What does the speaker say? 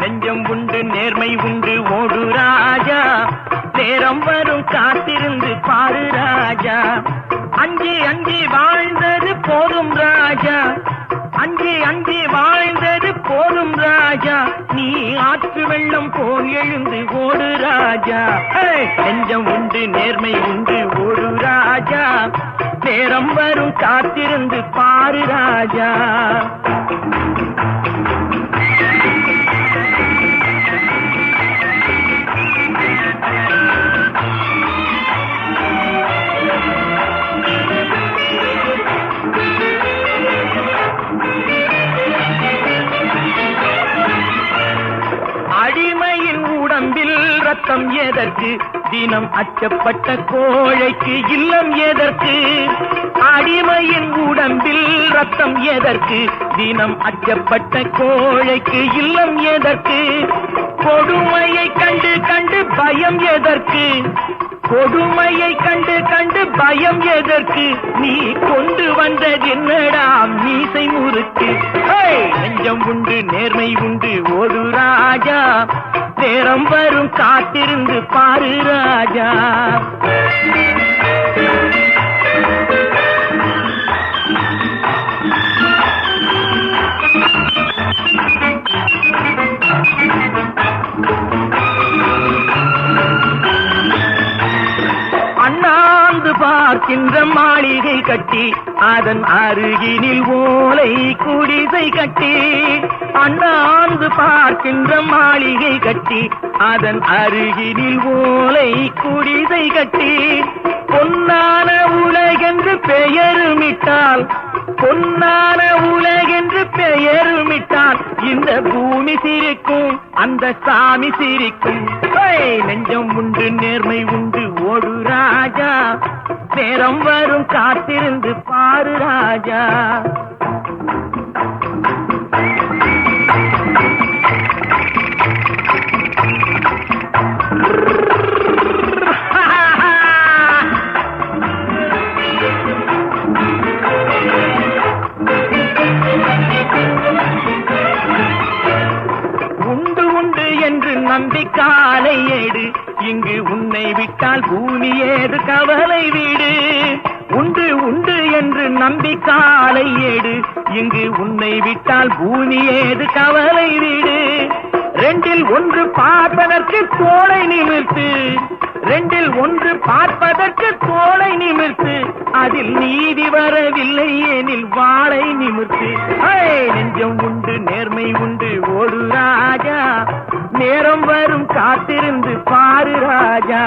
நெஞ்சம் உண்டு நேர்மை உண்டு ஓடு ராஜா, நேரம் வரும் காத்திருந்து பாரு ராஜா. அஞ்சி அஞ்சி வாழ்ந்தது போதும் ராஜா, அஞ்சி அஞ்சி வாழ்ந்தது போதும் ராஜா. நீ ஆற்று வெள்ளம் போல் எழுந்து ஓடு ராஜா. நெஞ்சம் உண்டு நேர்மை உண்டு ஓடு ராஜா, நேரம் வரும் காத்திருந்து பாரு ராஜா. அடிமையின் உடம்பில் ரத்தம் எதற்கு, தினம் அச்சப்பட்ட கோழைக்கு இல்லம் எதற்கு. அடிமையின் உடம்பில் ரத்தம் எதற்கு, தினம் அச்சப்பட்ட கோழைக்கு இல்லம் எதற்கு. கொடுமையை கண்டு கண்டு பயம் எதற்கு, கொடுமையை கண்டு கண்டு பயம் எதற்கு. நீ கொண்டு வந்தது என்னடா மீசை முறுக்கு. நெஞ்சம் உண்டு நேர்மை உண்டு ஓடு ராஜா, நேரம் வரும் காத்திருந்து பாரு ராஜா. அண்ணாந்து பார்க்கின்ற மாளிகை கட்டி, அதன் அருகினில் ஓலை குடிசை கட்டி. அண்ணாந்து பார்க்கின்ற மாளிகை கட்டி, அதன் அருகினில் ஓலை குடிசை கட்டி. பொன்னான உலகென்று பெயருமிட்டால், பொன்னான உலகென்று பெயருமிட்டால் இந்த பூமி சிரிக்கும், அந்த சாமி சிரிக்கும். நெஞ்சம் உண்டு நேர்மை உண்டு ஓடு ராஜா, நேரம் வரும் காத்திருந்து பாரு ராஜா. உண்டு உண்டு என்று நம்பி காலை ஏடு, இங்கு உன்னை விட்டால் பூமி ஏது கவலை வீடு. உண்டு உண்டு என்று நம்பி காலை ஏடு, இங்கு உன்னை விட்டால் பூமி ஏது கவலை வீடு. ரெண்டில் ஒன்று பார்ப்பதற்கு தோளை நிமிர்த்து, ரெண்டில் ஒன்று பார்ப்பதற்கு தோளை நிமிர்த்து. அதில் நீதி வரவில்லை எனில் வாளை நிமிர்த்து. நெஞ்சம் உண்டு நேர்மை உண்டு ஓடு ராஜா, நேரம் வரும் காத்திருந்து பாரு ராஜா.